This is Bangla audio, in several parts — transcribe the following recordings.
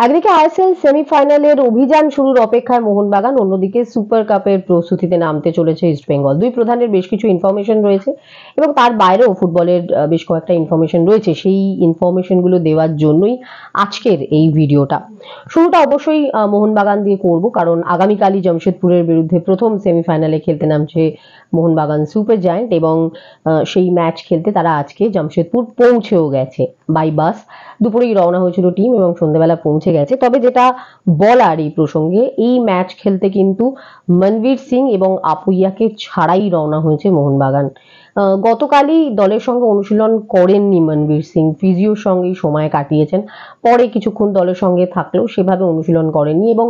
একদিকে আইএসএল সেমিফাইনালের অভিযান শুরুর অপেক্ষায় মোহনবাগান, অন্যদিকে সুপার কাপের প্রস্তুতিতে নামতে চলেছে ইস্টবেঙ্গল। দুই প্রধানের বেশ কিছু ইনফরমেশন রয়েছে এবং তার বাইরেও ফুটবলের বেশ কয়েকটা ইনফরমেশন রয়েছে। সেই ইনফরমেশনগুলো দেওয়ার জন্যই আজকের এই ভিডিওটা। শুরুটা অবশ্যই মোহনবাগান দিয়ে করব, কারণ আগামীকালই জামশেদপুরের বিরুদ্ধে প্রথম সেমিফাইনালে খেলতে নামছে মোহনবাগান সুপার জায়ান্ট এবং সেই ম্যাচ খেলতে তারা আজকে জামশেদপুর পৌঁছেও গেছে বাই বাস। দুপুরেই রওনা হয়েছিল টিম এবং সন্ধ্যেবেলা পৌঁছে গেছে। তবে যেটা বলার এই প্রসঙ্গে, এই ম্যাচ খেলতে কিন্তু মনবীর সিং এবং আপুইয়াকে ছাড়াই রওনা হয়েছে মোহনবাগান। গতকালই দলের সঙ্গে অনুশীলন করেননি মনবীর সিং, ফিজিওর সঙ্গেই সময় কাটিয়েছেন। পরে কিছুক্ষণ দলের সঙ্গে থাকলেও সেভাবে অনুশীলন করেননি এবং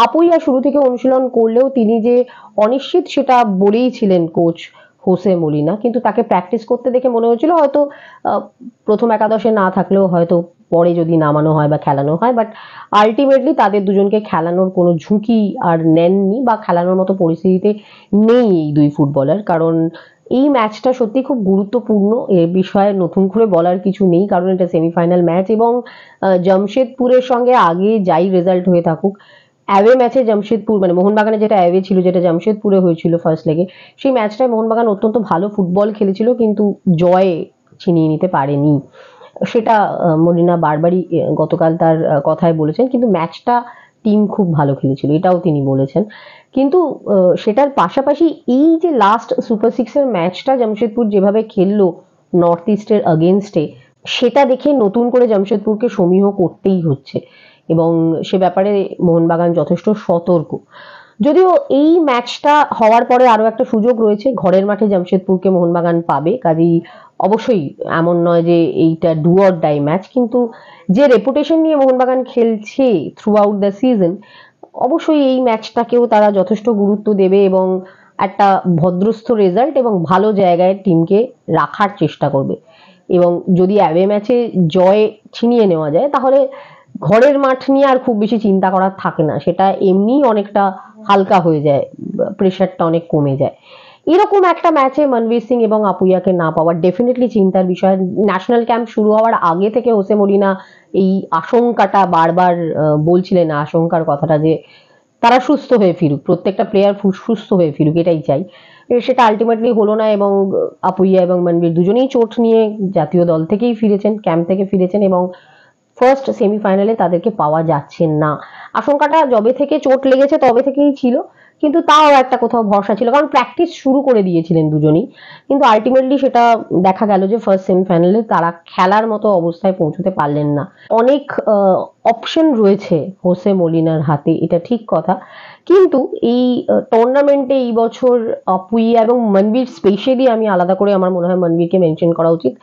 আপুইয়া শুরু থেকে অনুশীলন করলেও তিনি যে অনিশ্চিত সেটা বলেই ছিলেন কোচ হোসে মলিনা, কিন্তু তাকে প্র্যাকটিস করতে দেখে মনে হয়েছিল হয়তো প্রথম একাদশে না থাকলেও হয়তো পরে যদি নামানো হয় বা খেলানো হয়, বাট আলটিমেটলি তাদের দুজনকে খেলানোর কোনো ঝুঁকি আর নেননি বা খেলানোর মতো পরিস্থিতিতে নেই এই দুই ফুটবলার। কারণ এই ম্যাচটা সত্যি খুব গুরুত্বপূর্ণ, এ বিষয়ে নতুন করে বলার কিছু নেই, কারণ এটা সেমিফাইনাল ম্যাচ এবং জামশেদপুরের সঙ্গে আগে যাই রেজাল্ট হয়ে থাকুক, অ্যাওয়ে ম্যাচে জামশেদপুর মানে মোহনবাগানে যেটা অ্যাওয়ে ছিল, যেটা জামশেদপুরে হয়েছিল ফার্স্ট লেগে, সেই ম্যাচটায় মোহনবাগান অত্যন্ত ভালো ফুটবল খেলেছিল কিন্তু জয় ছিনিয়ে নিতে পারেনি। সেটা মলিনা বারবারই গতকাল তার কথায় বলেছেন, কিন্তু ম্যাচটা টিম খুব ভালো খেলেছিল এটাও তিনি বলেছেন। কিন্তু সেটার পাশাপাশি এই যে লাস্ট সুপার সিক্সের ম্যাচটা জামশেদপুর যেভাবে খেললো নর্থ ইস্টের আগেনস্টে, সেটা দেখে নতুন করে জামশেদপুরকে সমীহ করতেই হচ্ছে এবং সে ব্যাপারে মোহনবাগান যথেষ্ট সতর্ক। যদিও এই ম্যাচটা হওয়ার পরে আরো একটা সুযোগ রয়েছে, ঘরের মাঠে জামশেদপুরকে মোহনবাগান পাবে, কাজেই অবশ্যই এমন নয় যে এইটা ডু অর ডাই ম্যাচ, কিন্তু যে রেপুটেশন নিয়ে মোহনবাগান খেলছে থ্রু আউট দ্য সিজন, অবশ্যই এই ম্যাচটাকেও তারা যথেষ্ট গুরুত্ব দেবে এবং একটা ভদ্রস্থ রেজাল্ট এবং ভালো জায়গায় টিমকে রাখার চেষ্টা করবে। এবং যদি অ্যাওয়ে ম্যাচে জয় ছিনিয়ে নেওয়া যায় তাহলে ঘরের মাঠ নিয়ে আর খুব বেশি চিন্তা করার থাকে না, সেটা এমনিই অনেকটা হালকা হয়ে যায়, প্রেশারটা অনেক কমে যায়। এরকম একটা ম্যাচে মনবীর সিং এবং আপুইয়াকে না পাওয়া ডেফিনেটলি চিন্তার বিষয়। ন্যাশনাল ক্যাম্প শুরু হওয়ার আগে থেকে হোসে মলিনা এই আশঙ্কাটা বারবার বলছিলেন, আশঙ্কার কথাটা, যে তারা সুস্থ হয়ে ফিরুক, প্রত্যেকটা প্লেয়ার সুস্থ হয়ে ফিরুক, এটাই চাই। সেটা আলটিমেটলি হলো না এবং আপুইয়া এবং মনবীর দুজনেই চোট নিয়ে জাতীয় দল থেকেই ফিরেছেন, ক্যাম্প থেকে ফিরেছেন এবং ফার্স্ট সেমিফাইনালে তাদেরকে পাওয়া যাচ্ছে না। আশঙ্কাটা যবে থেকে চোট লেগেছে তবে থেকেই ছিল, কিন্তু তাও একটা কোথাও ভরসা ছিল, কারণ প্র্যাকটিস শুরু করে দিয়েছিলেন দুজনেই। কিন্তু আলটিমেটলি সেটা দেখা গেল যে ফার্স্ট সেমিফাইনালে তারা খেলার মতো অবস্থায় পৌঁছতে পারলেন না। অনেক অপশন রয়েছে হোসে মলিনার হাতে, এটা ঠিক কথা, কিন্তু এই টুর্নামেন্টে এই বছর আপুইয়া এবং মনবীর স্পেশালি, আমি আলাদা করে আমার মনে হয় মনবীরকে মেনশন করা উচিত,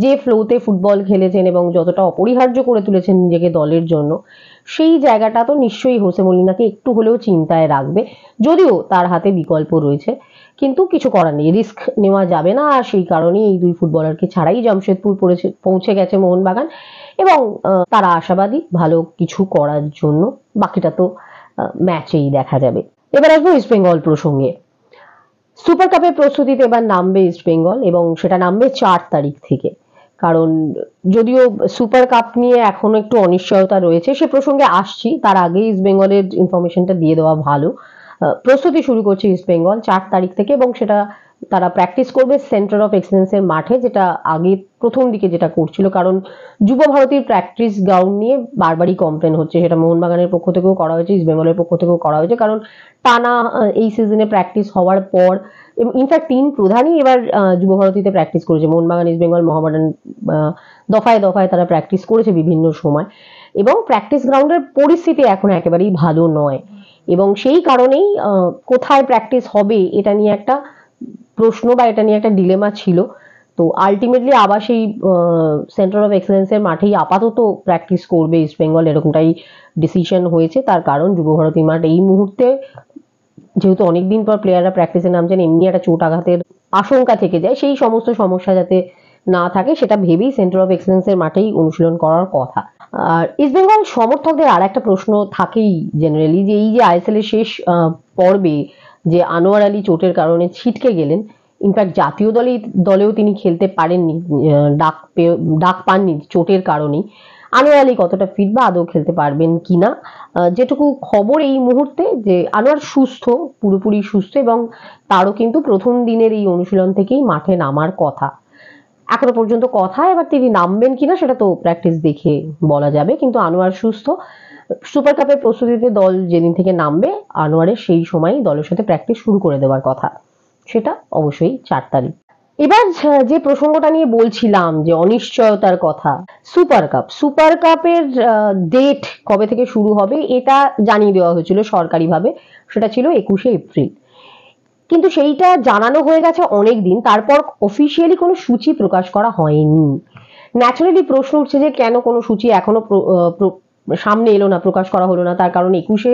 যে ফ্লোতে ফুটবল খেলেছেন এবং যতটা অপরিহার্য করে তুলেছেন নিজেকে দলের জন্য, সেই জায়গাটা তো নিশ্চয়ই হোসে মলিনাকে একটু হলেও চিন্তায় রাখবে। যদিও তার হাতে বিকল্প রয়েছে, কিন্তু কিছু করার নেই, রিস্ক নেওয়া যাবে না, আর সেই কারণেই এই দুই ফুটবলারকে ছাড়াই জামশেদপুর পৌঁছে গেছে মোহনবাগান এবং তারা আশাবাদী ভালো কিছু করার জন্য। বাকিটা তো ম্যাচেই দেখা যাবে। এবার আসবো ইস্ট বেঙ্গল প্রসঙ্গে। সুপার কাপের প্রস্তুতিতে এবার নামবে ইস্ট বেঙ্গল এবং সেটা নামবে 4 তারিখ থেকে। কারণ যদিও সুপার কাপ নিয়ে এখনো একটু অনিশ্চয়তা রয়েছে, সে প্রসঙ্গে আসছি, তার আগে ইস্ট বেঙ্গলের ইনফরমেশনটা দিয়ে দেওয়া ভালো। প্রস্তুতি শুরু করছে ইস্ট বেঙ্গল 4 তারিখ থেকে এবং সেটা তারা প্র্যাকটিস করবে সেন্টার অফ এক্সেলেন্সের মাঠে, যেটা আগে প্রথম দিকে যেটা করছিল। কারণ যুব ভারতীর প্র্যাকটিস গ্রাউন্ড নিয়ে বারবারই কমপ্লেন হচ্ছে, সেটা মোহনবাগানের পক্ষ থেকেও করা হয়েছে, ইস্ট বেঙ্গলের পক্ষ থেকেও করা হয়েছে, কারণ টানা এই সিজনে প্র্যাকটিস হওয়ার পর ইনফ্যাক্ট তিন প্রধানই এবার যুব ভারতীতে প্র্যাকটিস করেছে, মোহনবাগান, ইস্ট বেঙ্গল, মোহামেডান, দফায় দফায় তারা প্র্যাকটিস করেছে বিভিন্ন সময় এবং প্র্যাকটিস গ্রাউন্ডের পরিস্থিতি এখন একেবারেই ভালো নয় এবং সেই কারণেই কোথায় প্র্যাকটিস হবে এটা নিয়ে একটা প্রশ্ন বা এটা নিয়ে একটা ডিলেমা ছিল। তো আলটিমেটলি আবার সেই সেন্টার অফ এক্সেলেন্সের মাঠেই আপাতত প্র্যাকটিস করবে ইস্ট বেঙ্গল, এরকমটাই ডিসিশন হয়েছে। তার কারণ যুব ভারতী মাঠ এই মুহূর্তে যেহেতু অনেকদিন পর প্লেয়াররা প্র্যাকটিসে নামছেন, এমনি একটা চোট আঘাতের আশঙ্কা থেকে যায়, সেই সমস্ত সমস্যা যাতে না থাকে সেটা ভেবেই সেন্টার অফ এক্সেলেন্সের মাঠেই অনুশীলন করার কথা। আর ইস্ট বেঙ্গল সমর্থকদের আর একটা প্রশ্ন থাকেই জেনারেলি, যে এই যে আইএসএল এর শেষ পর্বে যে আনোয়ার আলী চোটের কারণে ছিটকে গেলেন, ইনফ্যাক্ট জাতীয় দলেও তিনি খেলতে পারেননি, ডাক পাননি চোটের কারণেই। আনোয়ার আলী কতটা ফিট বা আদৌ খেলতে পারবেন কিনা। যেটুকু খবর এই মুহূর্তে যে আনোয়ার সুস্থ, পুরোপুরি সুস্থ, এবং তারও কিন্তু প্রথম দিনের এই অনুশীলন থেকেই মাঠে নামার কথা। এখনো পর্যন্ত কথা, এবার তিনি নামবেন কিনা সেটা তো প্র্যাকটিস দেখে বলা যাবে, কিন্তু আনোয়ার সুস্থ। সুপার কাপের প্রস্তুতিতে দল যেদিন থেকে নামবে আনোয়ারের সেই সময় দলের সাথে প্র্যাকটিস শুরু করে দেওয়ার কথা, সেটা অবশ্যই 4 তারিখ। এবার যে প্রসঙ্গটা নিয়ে বলছিলাম যে অনিশ্চয়তার কথা, সুপার কাপের ডেট কবে থেকে শুরু হবে এটা জানিয়ে দেওয়া হয়েছিল সরকারিভাবে, সেটা ছিল 21শে এপ্রিল। কিন্তু সেইটা জানানো হয়ে গেছে অনেক দিন, তারপর অফিসিয়ালি কোনো সূচি প্রকাশ করা হয়নি। ন্যাচারালি প্রশ্ন উঠছে যে কেন কোনো সূচি এখনো সামনে এলো না, প্রকাশ করা হলো না। তার কারণ 21শে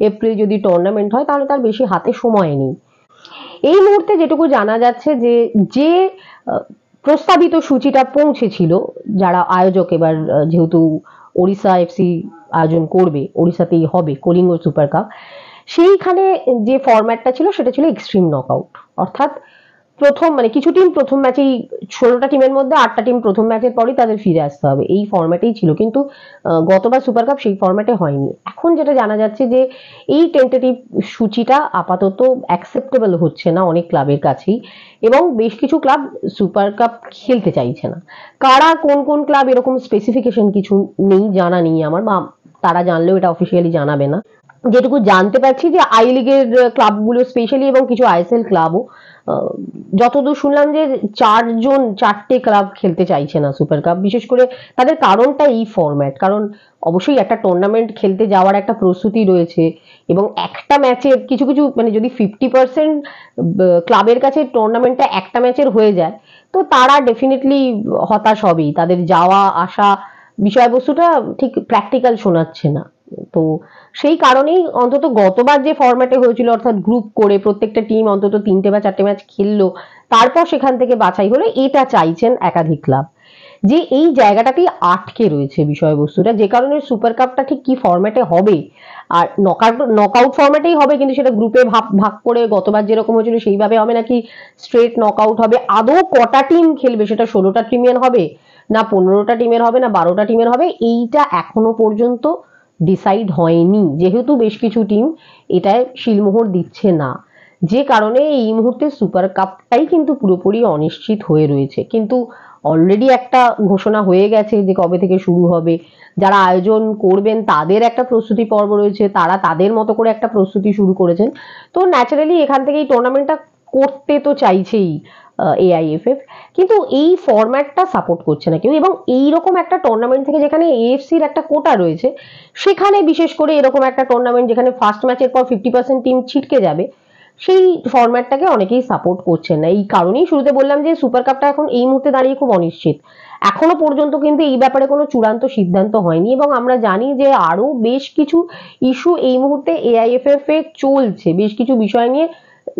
এপ্রিল যদি টুর্নামেন্ট হয় তাহলে তার বেশি হাতে সময় নেই। এই মুহূর্তে যেটুকু জানা যাচ্ছে যে প্রস্তাবিত সূচিটা পৌঁছেছিল যারা আয়োজক, এবার যেহেতু ওড়িশা এফসি আয়োজন করবে, ওড়িশাতেই হবে কলিঙ্গ সুপার কাপ, সেইখানে যে ফরম্যাটটা ছিল সেটা ছিল এক্সট্রিম নকআউট। অর্থাৎ প্রথম মানে কিছু টিম প্রথম ম্যাচেই, 16টা টিমের মধ্যে 8টা টিম প্রথম ম্যাচের পরই তাদের ফিরে আসতে হবে, এই ফরম্যাটেই ছিল। কিন্তু গতবার সুপার কাপ সেই ফরম্যাটে হয়নি। এখন যেটা জানা যাচ্ছে যে এই টেন্টেটিভ সূচিটা আপাতত অ্যাকসেপ্টেবল হচ্ছে না অনেক ক্লাবের কাছেই, এবং বেশ কিছু ক্লাব সুপার কাপ খেলতে চাইছে না। কারা, কোন কোন ক্লাব, এরকম স্পেসিফিকেশন কিছু নেই, জানা নেই আমার, বা তারা জানলেও এটা অফিসিয়ালি জানাবে না। যেটুকু জানতে পারছি যে আই লিগের ক্লাবগুলো স্পেশালি, এবং কিছু আইএসএল ক্লাবও, যতদূর শুনলাম যে 4টে ক্লাব খেলতে চাইছে না সুপার কাপ। বিশেষ করে তাদের কারণটা এই ফরম্যাট, কারণ অবশ্যই একটা টুর্নামেন্ট খেলতে যাওয়ার একটা প্রস্তুতি রয়েছে, এবং একটা ম্যাচে কিছু কিছু মানে যদি 50% ক্লাবের কাছে টুর্নামেন্টটা একটা ম্যাচের হয়ে যায়, তো তারা ডেফিনেটলি হতাশ হবেই। তাদের যাওয়া আসা বিষয়বস্তুটা ঠিক প্র্যাকটিক্যাল শোনাচ্ছে না। তো সেই কারণেই অন্তত গতবার যে ফরম্যাটে হয়েছিল, অর্থাৎ গ্রুপ করে প্রত্যেকটা টিম অন্তত 3টে বা 4টে ম্যাচ খেললো, তারপর সেখান থেকে বাছাই হলো, এটা চাইছেন একাধিক ক্লাব। যে এই জায়গাটাতেই আটকে রয়েছে বিষয়বস্তুটা, যে কারণে সুপার কাপটা ঠিক কি ফরম্যাটে হবে, আর নকআউট ফরম্যাটেই হবে, কিন্তু সেটা গ্রুপে ভাগ করে গতবার যেরকম হয়েছিল সেইভাবে হবে, নাকি স্ট্রেট নকআউট হবে, আদৌ কটা টিম খেলবে, সেটা 16টা টিমের হবে না 15টা টিমের হবে না 12টা টিমের হবে, এইটা এখনো পর্যন্ত ডিসাইড হয়নি, যেহেতু বেশ কিছু টিম এটায় শিলমোহর দিচ্ছে না। যে কারণে এই মুহূর্তে সুপার কাপটাই কিন্তু পুরোপুরি অনিশ্চিত হয়ে রয়েছে। কিন্তু অলরেডি একটা ঘোষণা হয়ে গেছে যে কবে থেকে শুরু হবে, যারা আয়োজন করবেন তাদের একটা প্রস্তুতি পর্ব রয়েছে, তারা তাদের মতো করে একটা প্রস্তুতি শুরু করেছেন। তো ন্যাচারালি এখান থেকে এই টুর্নামেন্টটা করতে তো চাইছেই এআইএফএফ, কিন্তু এই ফরম্যাটটা সাপোর্ট করছে না কেউ। এবং এইরকম একটা টুর্নামেন্ট থেকে যেখানে এএফসির একটা কোটা রয়েছে, সেখানে বিশেষ করে এরকম একটা টুর্নামেন্ট যেখানে ফার্স্ট ম্যাচের পর 50% টিম ছিটকে যাবে, সেই ফরম্যাটটাকে অনেকেই সাপোর্ট করছেন না। এই কারণেই শুরুতে বললাম যে সুপার কাপটা এখন এই মুহূর্তে দাঁড়িয়ে খুব অনিশ্চিত। এখনো পর্যন্ত কিন্তু এই ব্যাপারে কোনো চূড়ান্ত সিদ্ধান্ত হয়নি, এবং আমরা জানি যে আরো বেশ কিছু ইস্যু এই মুহূর্তে এআইএফএফ এ চলছে, বেশ কিছু বিষয় নিয়ে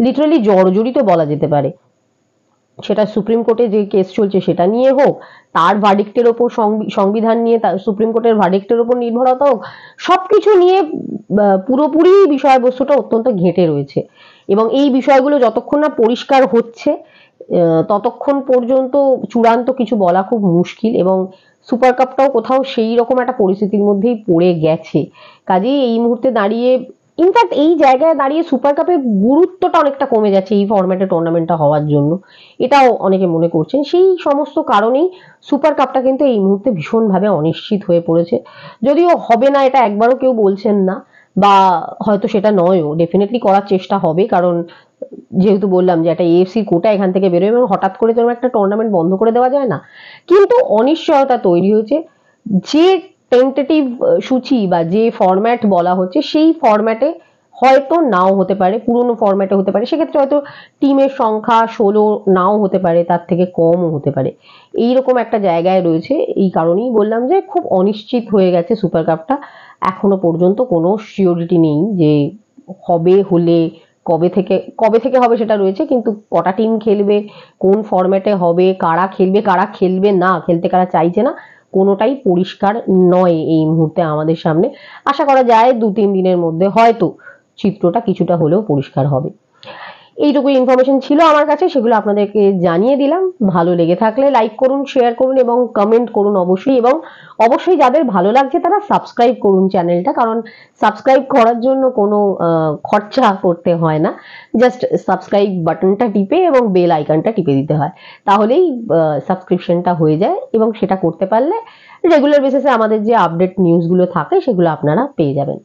লিটারালি জর্জরিত বলা যেতে পারে। সেটা সুপ্রিম কোর্টে যে কেস চলছে সেটা নিয়ে হোক, তার ভার্ডিক্টের ওপর, সংবিধান নিয়ে সুপ্রিম কোর্টের ভার্ডিক্টের ওপর নির্ভরতা হোক, সবকিছু নিয়ে পুরোপুরি বিষয়বস্তুটা অত্যন্ত ঘেঁটে রয়েছে। এবং এই বিষয়গুলো যতক্ষণ না পরিষ্কার হচ্ছে ততক্ষণ পর্যন্ত চূড়ান্ত কিছু বলা খুব মুশকিল, এবং সুপার কাপটাও কোথাও সেই রকম একটা পরিস্থিতির মধ্যেই পড়ে গেছে। কাজেই এই মুহূর্তে দাঁড়িয়ে, ইনফ্যাক্ট এই জায়গায় দাঁড়িয়ে সুপার কাপের গুরুত্বটা অনেকটা কমে যাচ্ছে এই ফরম্যাটে টুর্নামেন্টটা হওয়ার জন্য, এটাও অনেকে মনে করছেন। সেই সমস্ত কারণেই সুপার কাপটা কিন্তু এই মুহূর্তে ভীষণভাবে অনিশ্চিত হয়ে পড়েছে। যদিও হবে না এটা একবারও কেউ বলছেন না, বা হয়তো সেটা নয়ও, ডেফিনেটলি করার চেষ্টা হবে, কারণ যেহেতু বললাম যে একটা এএফসি কোটা এখান থেকে বেরোয়, এবং হঠাৎ করে তো একটা টুর্নামেন্ট বন্ধ করে দেওয়া যায় না। কিন্তু অনিশ্চয়তা তৈরি হয়েছে। যে টেন্টেটিভ সূচি বা যে ফরম্যাট বলা হচ্ছে, সেই ফরম্যাটে হয়তো নাও হতে পারে, পুরনো ফরম্যাটে হতে পারে, সেক্ষেত্রে হয়তো টিমের সংখ্যা 16 নাও হতে পারে, তার থেকে কমও হতে পারে। এইরকম একটা জায়গায় রয়েছে। এই কারণেই বললাম যে খুব অনিশ্চিত হয়ে গেছে সুপার কাপটা। এখনো পর্যন্ত কোনো সিওরিটি নেই যে হবে, হলে কবে থেকে হবে সেটা রয়েছে, কিন্তু কটা টিম খেলবে, কোন ফরম্যাটে হবে, কারা খেলবে না, খেলতে কারা চাইছে না, কোনোটাই পরিষ্কার নয় এই মুহূর্তে আমাদের সামনে। আশা করা যায় 2-3 দিনের মধ্যে হয়তো চিত্রটা কিছুটা হলেও পরিষ্কার হবে। এইটুকু ইনফরমেশন ছিল আমার কাছে, সেগুলো আপনাদেরকে জানিয়ে দিলাম। ভালো লেগে থাকলে লাইক করুন, শেয়ার করুন এবং কমেন্ট করুন অবশ্যই, এবং অবশ্যই যাদের ভালো লাগছে তারা সাবস্ক্রাইব করুন চ্যানেলটা, কারণ সাবস্ক্রাইব করার জন্য কোনো খরচা করতে হয় না, জাস্ট সাবস্ক্রাইব বাটনটা টিপে এবং বেল আইকনটা টিপে দিতে হয়, তাহলেই সাবস্ক্রিপশনটা হয়ে যায়, এবং সেটা করতে পারলে রেগুলার বেসিসে আমাদের যে আপডেট নিউজগুলো থাকে সেগুলো আপনারা পেয়ে যাবেন।